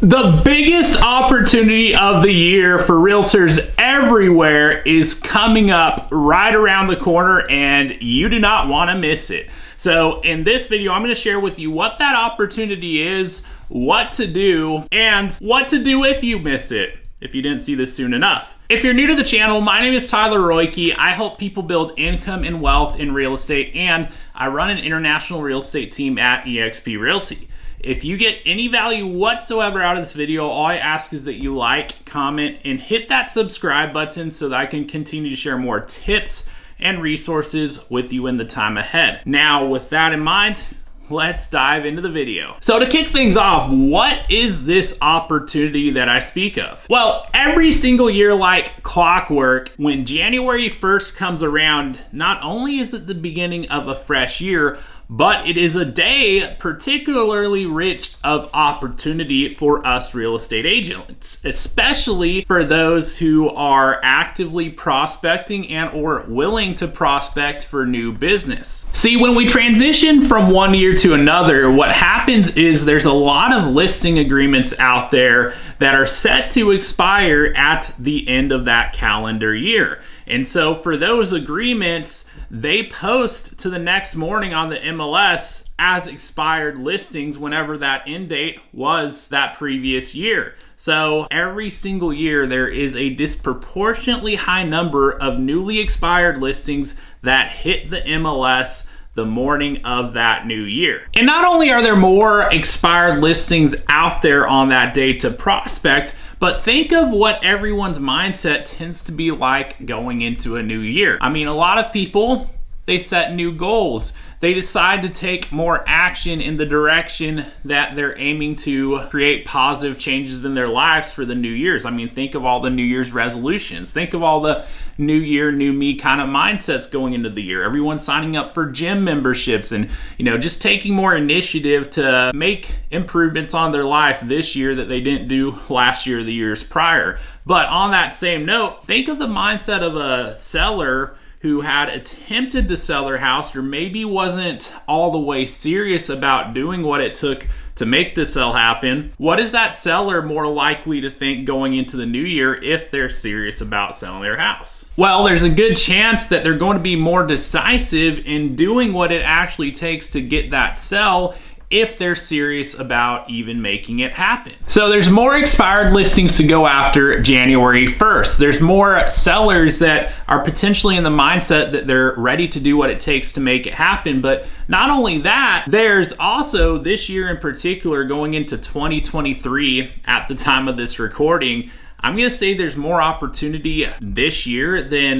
The biggest opportunity of the year for realtors everywhere is coming up right around the corner, and you do not want to miss it. So in this video, I'm going to share with you what that opportunity is, what to do, and what to do if you miss it, if you didn't see this soon enough. If you're new to the channel, my name is Tyler Roicki. I help people build income and wealth in real estate, and I run an international real estate team at eXp Realty. If you get any value whatsoever out of this video, all I ask is that you like, comment, and hit that subscribe button so that I can continue to share more tips and resources with you in the time ahead. Now, with that in mind, let's dive into the video. So to kick things off, what is this opportunity that I speak of? Well, every single year like clockwork, when January 1st comes around, not only is it the beginning of a fresh year, but it is a day particularly rich of opportunity for us real estate agents, especially for those who are actively prospecting and or willing to prospect for new business. See, when we transition from one year to another, what happens is there's a lot of listing agreements out there that are set to expire at the end of that calendar year. And so for those agreements, they post to the next morning on the MLS as expired listings whenever that end date was that previous year. So every single year there is a disproportionately high number of newly expired listings that hit the MLS the morning of that new year. And not only are there more expired listings out there on that day to prospect, but think of what everyone's mindset tends to be like going into a new year. I mean, a lot of people, they set new goals. They decide to take more action in the direction that they're aiming to create positive changes in their lives for the new years. I mean, think of all the New Year's resolutions. Think of all the new year, new me kind of mindsets going into the year. Everyone's signing up for gym memberships and, just taking more initiative to make improvements on their life this year that they didn't do last year or the years prior. But on that same note, think of the mindset of a seller who had attempted to sell their house or maybe wasn't all the way serious about doing what it took to make the sale happen. What is that seller more likely to think going into the new year if they're serious about selling their house? Well, there's a good chance that they're going to be more decisive in doing what it actually takes to get that sell if they're serious about even making it happen. So there's more expired listings to go after January 1st. There's more sellers that are potentially in the mindset that they're ready to do what it takes to make it happen. But not only that, there's also this year in particular going into 2023 at the time of this recording, I'm going to say there's more opportunity this year than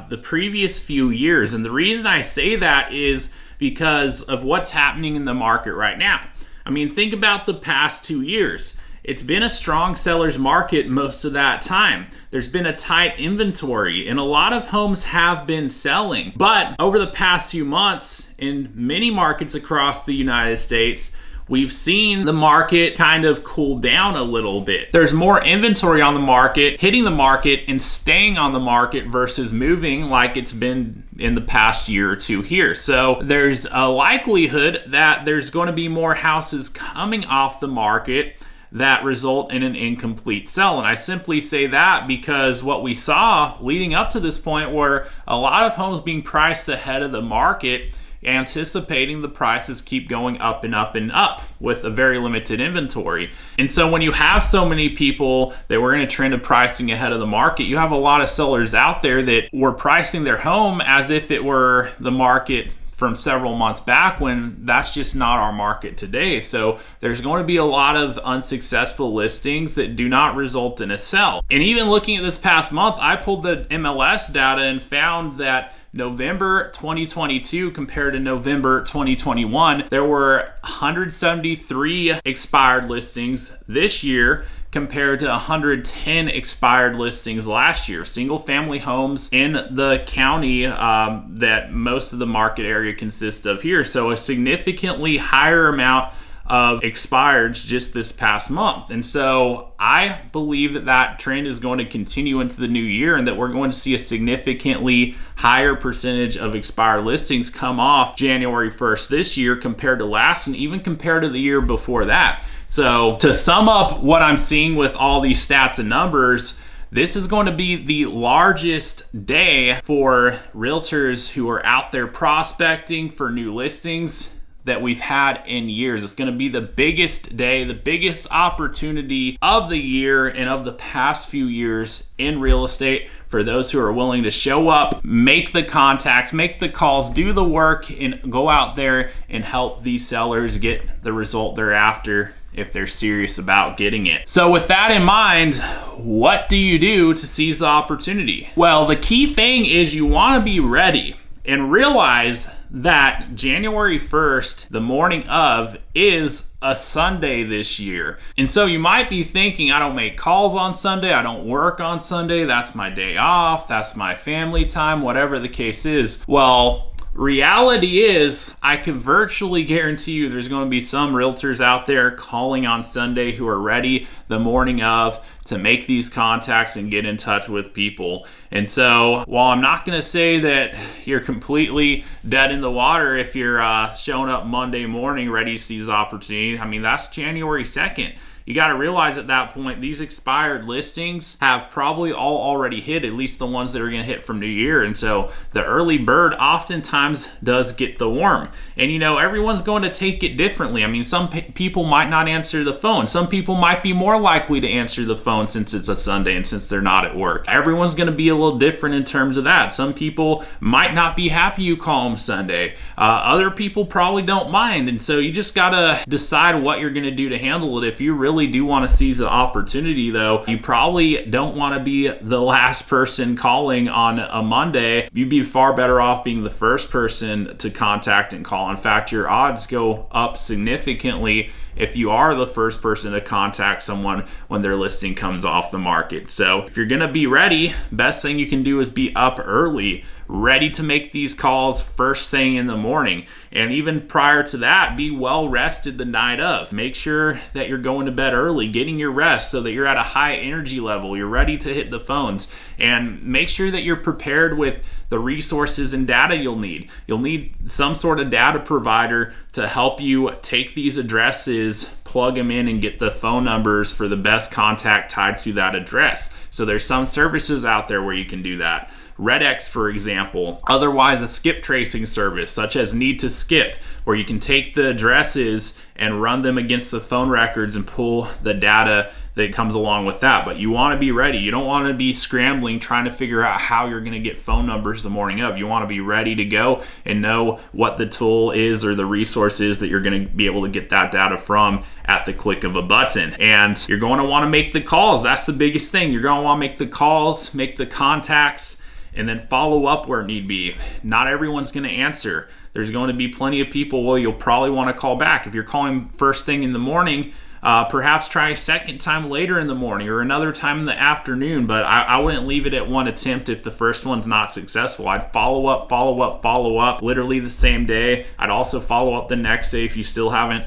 the previous few years. And the reason I say that is because of what's happening in the market right now. I mean, think about the past 2 years. It's been a strong seller's market most of that time. There's been a tight inventory and a lot of homes have been selling. But over the past few months in many markets across the United States, we've seen the market kind of cool down a little bit. There's more inventory on the market, hitting the market and staying on the market versus moving like it's been in the past year or two here. So there's a likelihood that there's going to be more houses coming off the market that result in an incomplete sell. And I simply say that because what we saw leading up to this point were a lot of homes being priced ahead of the market, anticipating the prices keep going up and up and up with a very limited inventory. And so when you have so many people that were in a trend of pricing ahead of the market, you have a lot of sellers out there that were pricing their home as if it were the market from several months back, when that's just not our market today. So there's going to be a lot of unsuccessful listings that do not result in a sell. And even looking at this past month, I pulled the MLS data and found that November 2022 compared to November 2021, there were 173 expired listings this year compared to 110 expired listings last year. Single family homes in the county that most of the market area consists of here. So a significantly higher amount of expireds just this past month. And so I believe that that trend is going to continue into the new year and that we're going to see a significantly higher percentage of expired listings come off January 1st this year compared to last and even compared to the year before that. So to sum up what I'm seeing with all these stats and numbers, this is going to be the largest day for realtors who are out there prospecting for new listings that we've had in years. It's going to be the biggest day, the biggest opportunity of the year and of the past few years in real estate for those who are willing to show up, make the contacts, make the calls, do the work, and go out there and help these sellers get the result they're after if they're serious about getting it. So with that in mind, what do you do to seize the opportunity? Well, the key thing is you want to be ready and realize that January 1st, the morning of, is a Sunday this year. And so you might be thinking, I don't make calls on Sunday, I don't work on Sunday, that's my day off, that's my family time, whatever the case is. Well, reality is, I can virtually guarantee you there's going to be some realtors out there calling on Sunday who are ready the morning of to make these contacts and get in touch with people. And so while I'm not going to say that you're completely dead in the water if you're showing up Monday morning ready to seize the opportunity, I mean, that's January 2nd. You got to realize at that point, these expired listings have probably all already hit, at least the ones that are going to hit from New Year. And so the early bird oftentimes does get the worm. And you know, everyone's going to take it differently. I mean, some people might not answer the phone. Some people might be more likely to answer the phone since it's a Sunday and since they're not at work. Everyone's going to be a little different in terms of that. Some people might not be happy you call them Sunday. Other people probably don't mind. And so you just got to decide what you're going to do to handle it. If you really do want to seize the opportunity, though, you probably don't want to be the last person calling on a Monday. You'd be far better off being the first person to contact and call. In fact, your odds go up significantly if you are the first person to contact someone when their listing comes off the market. So if you're going to be ready, best thing you can do is be up early, ready to make these calls first thing in the morning. And even prior to that, be well rested the night of. Make sure that you're going to bed early, getting your rest so that you're at a high energy level, you're ready to hit the phones. And make sure that you're prepared with the resources and data you'll need. You'll need some sort of data provider to help you take these addresses, plug them in, and get the phone numbers for the best contact tied to that address. So there's some services out there where you can do that. RedX, for example, otherwise a skip tracing service such as Need to Skip, where you can take the addresses and run them against the phone records and pull the data that comes along with that. But you want to be ready. You don't want to be scrambling trying to figure out how you're going to get phone numbers the morning of. You want to be ready to go and know what the tool is or the resource is that you're going to be able to get that data from at the click of a button. And you're going to want to make the calls. That's the biggest thing. You're going to want to make the calls, make the contacts, and then follow up where need be. Not everyone's going to answer. There's going to be plenty of people, well, you'll probably want to call back. If you're calling first thing in the morning, perhaps try a second time later in the morning or another time in the afternoon, but I wouldn't leave it at one attempt if the first one's not successful. I'd follow up literally the same day. I'd also follow up the next day if you still haven't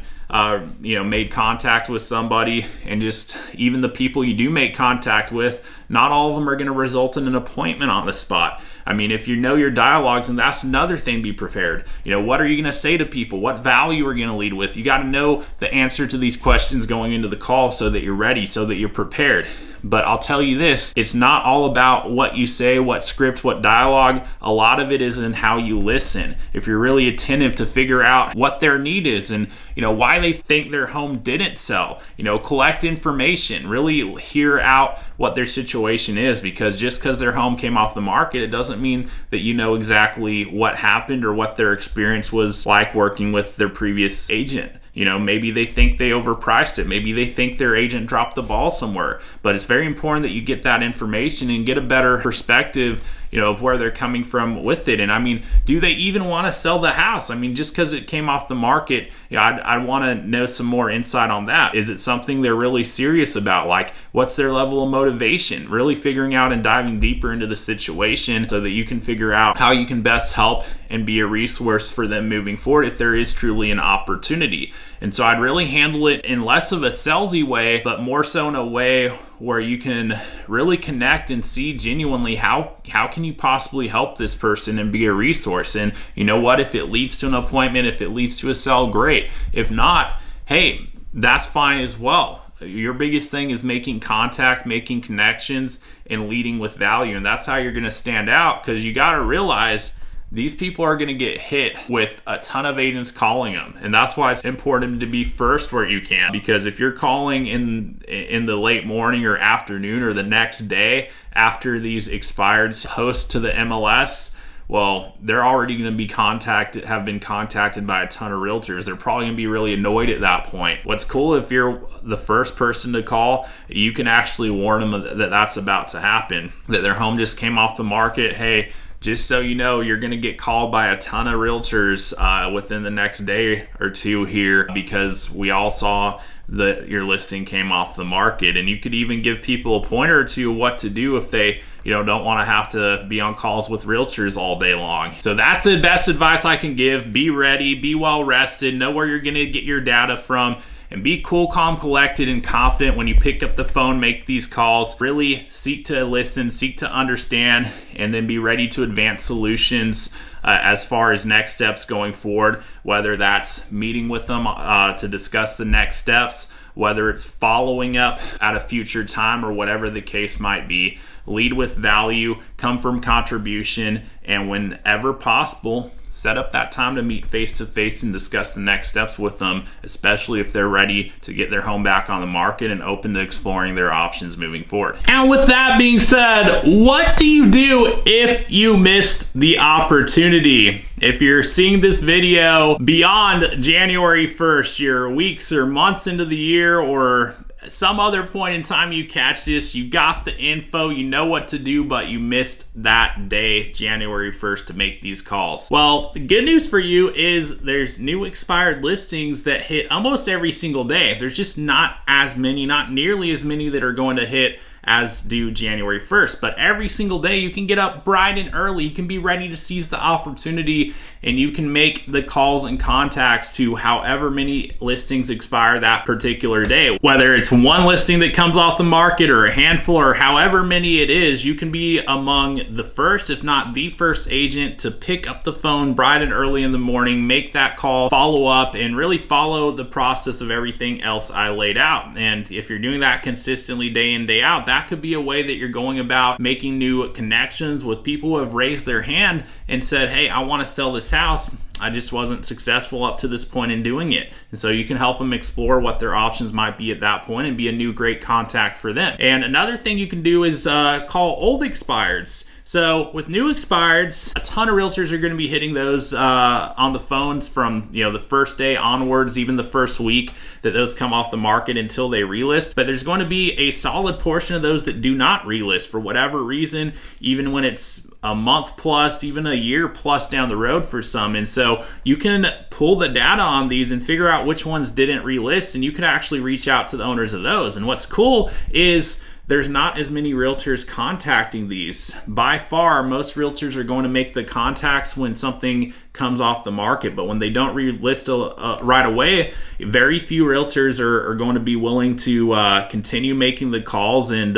made contact with somebody. And just even the people you do make contact with, not all of them are going to result in an appointment on the spot. I mean, if you know your dialogues, and that's another thing, be prepared. You know, what are you going to say to people? What value are you going to lead with? You got to know the answer to these questions going into the call so that you're ready, so that you're prepared. But I'll tell you this, it's not all about what you say, what script, what dialogue. A lot of it is in how you listen. If you're really attentive to figure out what their need is and, why they think their home didn't sell, collect information, really hear out what their situation is, because just because their home came off the market, it doesn't mean that you know exactly what happened or what their experience was like working with their previous agent. Maybe they think they overpriced it. Maybe they think their agent dropped the ball somewhere. But it's very important that you get that information and get a better perspective, of where they're coming from with it. And I mean, do they even want to sell the house? I mean, just because it came off the market, I want to know some more insight on that. Is it something they're really serious about? Like, what's their level of motivation? Really figuring out and diving deeper into the situation so that you can figure out how you can best help and be a resource for them moving forward if there is truly an opportunity. And so I'd really handle it in less of a salesy way, but more so in a way where you can really connect and see genuinely how can you possibly help this person and be a resource. And you know what, if it leads to an appointment, if it leads to a sell, great. If not, hey, that's fine as well. Your biggest thing is making contact, making connections, and leading with value. And that's how you're going to stand out, because you got to realize these people are going to get hit with a ton of agents calling them. And that's why it's important to be first where you can, because if you're calling in the late morning or afternoon or the next day after these expireds post to the MLS, well, they're already going to be have been contacted by a ton of realtors. They're probably going to be really annoyed at that point. What's cool, if you're the first person to call, you can actually warn them that that's about to happen, that their home just came off the market. Hey, just so you know, you're going to get called by a ton of realtors within the next day or two here, because we all saw that your listing came off the market. And you could even give people a pointer or two what to do if they don't want to have to be on calls with realtors all day long. So that's the best advice I can give. Be ready, be well rested, know where you're going to get your data from, and be cool, calm, collected, and confident when you pick up the phone, make these calls. Really seek to listen, seek to understand, and then be ready to advance solutions as far as next steps going forward, whether that's meeting with them to discuss the next steps, whether it's following up at a future time, or whatever the case might be. Lead with value, come from contribution, and whenever possible, set up that time to meet face-to-face and discuss the next steps with them, especially if they're ready to get their home back on the market and open to exploring their options moving forward. And with that being said, what do you do if you missed the opportunity? If you're seeing this video beyond January 1st, you're weeks or months into the year, or some other point in time you catch this, you got the info, you know what to do, but you missed that day, January 1st, to make these calls. Well, the good news for you is there's new expired listings that hit almost every single day. There's just not as many, not nearly as many that are going to hit as due January 1st. But every single day you can get up bright and early. You can be ready to seize the opportunity, and you can make the calls and contacts to however many listings expire that particular day. Whether it's one listing that comes off the market or a handful or however many it is, you can be among the first, if not the first agent to pick up the phone bright and early in the morning, make that call, follow up, and really follow the process of everything else I laid out. And if you're doing that consistently day in, day out, that could be a way that you're going about making new connections with people who have raised their hand and said, hey, I want to sell this house. I just wasn't successful up to this point in doing it. And so you can help them explore what their options might be at that point and be a new great contact for them. And another thing you can do is call old expireds. So with new expireds, a ton of realtors are going to be hitting those on the phones from the first day onwards, even the first week that those come off the market until they relist. But there's going to be a solid portion of those that do not relist for whatever reason, even when it's a month plus, even a year plus down the road for some. And so you can pull the data on these and figure out which ones didn't relist, and you can actually reach out to the owners of those. And what's cool is there's not as many realtors contacting these. By far, most realtors are going to make the contacts when something comes off the market, but when they don't relist right away, very few realtors are going to be willing to continue making the calls and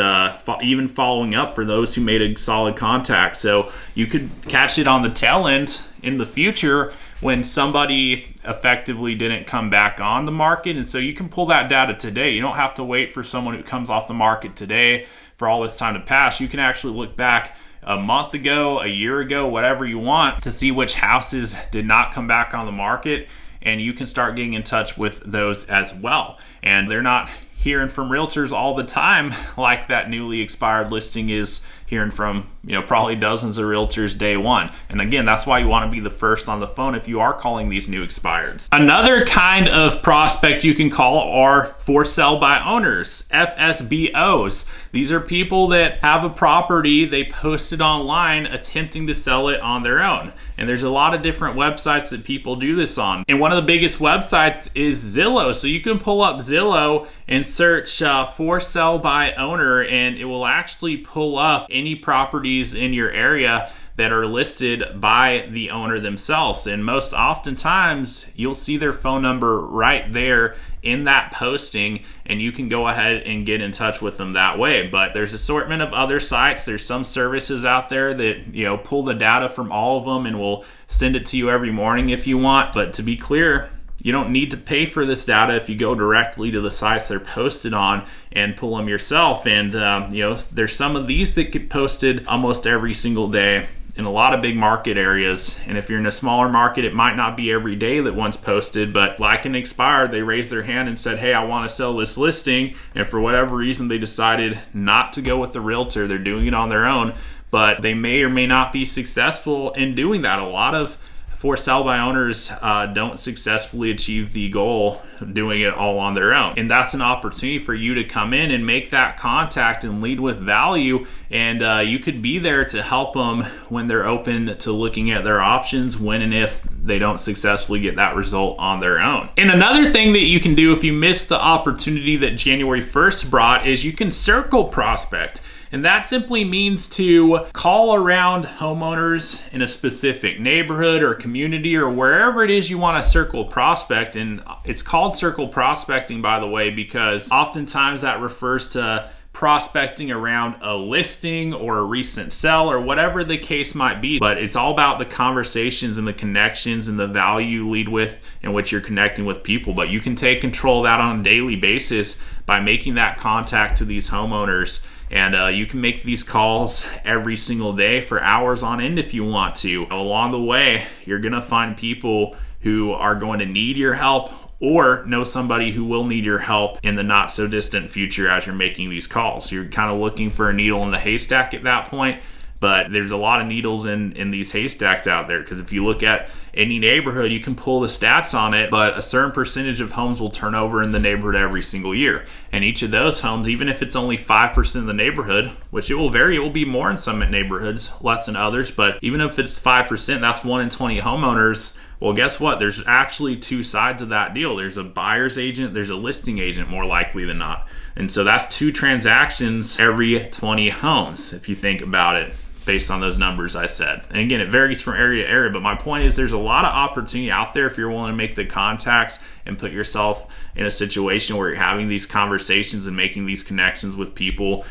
even following up for those who made a solid contact. So you could catch it on the tail end in the future when somebody effectively didn't come back on the market. And so you can pull that data today. You don't have to wait for someone who comes off the market today for all this time to pass. You can actually look back a month ago, a year ago, whatever you want, to see which houses did not come back on the market, and you can start getting in touch with those as well. And they're not hearing from realtors all the time like that newly expired listing is hearing from probably dozens of realtors day one. And again, that's why you want to be the first on the phone if you are calling these new expireds. Another kind of prospect you can call are for sale by owners, FSBOs. These are people that have a property they posted online attempting to sell it on their own. And there's a lot of different websites that people do this on. And one of the biggest websites is Zillow. So you can pull up Zillow and search for sale by owner, and it will actually pull up any properties in your area that are listed by the owner themselves. And most oftentimes you'll see their phone number right there in that posting, and you can go ahead and get in touch with them that way. But there's an assortment of other sites. There's some services out there that pull the data from all of them and will send it to you every morning if you want. But to be clear, You don't need to pay for this data if you go directly to the sites they're posted on and pull them yourself. And there's some of these that get posted almost every single day in a lot of big market areas. And if you're in a smaller market, it might not be every day that one's posted, but like an expired, they raised their hand and said, hey, I want to sell this listing. And for whatever reason, they decided not to go with the realtor. They're doing it on their own, but they may or may not be successful in doing that. A lot of for sell by owners don't successfully achieve the goal of doing it all on their own. And that's an opportunity for you to come in and make that contact and lead with value. And you could be there to help them when they're open to looking at their options when and if they don't successfully get that result on their own. And another thing that you can do if you miss the opportunity that January 1st brought is you can circle prospect. And that simply means to call around homeowners in a specific neighborhood or community or wherever it is you want to circle prospect. And it's called circle prospecting, by the way, because oftentimes that refers to prospecting around a listing or a recent sell or whatever the case might be. But it's all about the conversations and the connections and the value you lead with in which you're connecting with people. But you can take control of that on a daily basis by making that contact to these homeowners. And you can make these calls every single day for hours on end if you want to. Along the way, you're gonna find people who are going to need your help or know somebody who will need your help in the not so distant future as you're making these calls. You're kind of looking for a needle in the haystack at that point, but there's a lot of needles in these haystacks out there, because if you look at any neighborhood, you can pull the stats on it, but a certain percentage of homes will turn over in the neighborhood every single year. And each of those homes, even if it's only 5% of the neighborhood, which it will vary, it will be more in some neighborhoods, less than others, but even if it's 5%, that's 1 in 20 homeowners. Well, guess what? There's actually two sides of that deal. There's a buyer's agent, there's a listing agent, more likely than not. And so that's 2 transactions every 20 homes, if you think about it, based on those numbers I said. And again, it varies from area to area, but my point is there's a lot of opportunity out there if you're willing to make the contacts and put yourself in a situation where you're having these conversations and making these connections with people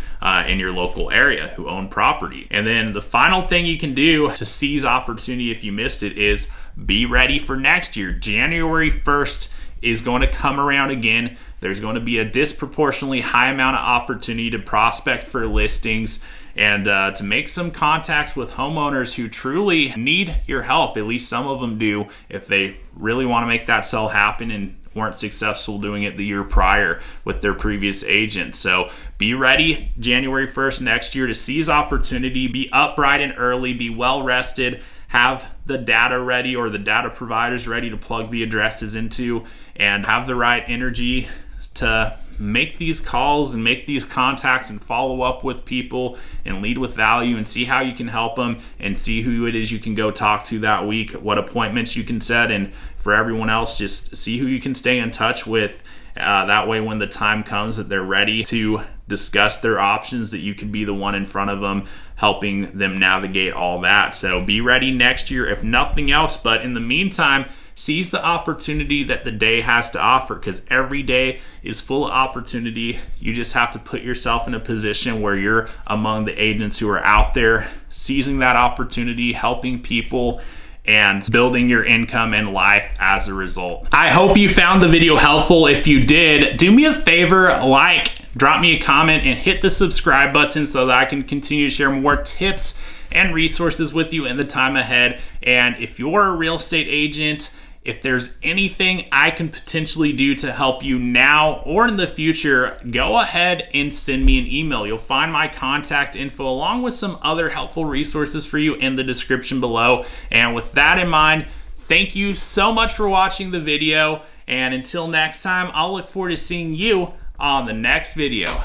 in your local area who own property. And then the final thing you can do to seize opportunity if you missed it is be ready for next year. January 1st is going to come around again. There's going to be a disproportionately high amount of opportunity to prospect for listings and to make some contacts with homeowners who truly need your help. At least some of them do, if they really want to make that sell happen and weren't successful doing it the year prior with their previous agent. So be ready January 1st next year to seize opportunity, be up bright and early, be well rested, have the data ready or the data providers ready to plug the addresses into, and have the right energy to make these calls and make these contacts and follow up with people and lead with value and see how you can help them and see who it is you can go talk to that week, what appointments you can set, and for everyone else, just see who you can stay in touch with. That way when the time comes that they're ready to discuss their options, that you can be the one in front of them helping them navigate all that. So be ready next year if nothing else, but in the meantime, seize the opportunity that the day has to offer, because every day is full of opportunity. You just have to put yourself in a position where you're among the agents who are out there seizing that opportunity, helping people, and building your income and life as a result. I hope you found the video helpful. If you did, do me a favor, drop me a comment, and hit the subscribe button so that I can continue to share more tips and resources with you in the time ahead. And if you're a real estate agent, if there's anything I can potentially do to help you now or in the future, go ahead and send me an email. You'll find my contact info along with some other helpful resources for you in the description below. And with that in mind, thank you so much for watching the video. And until next time, I'll look forward to seeing you on the next video.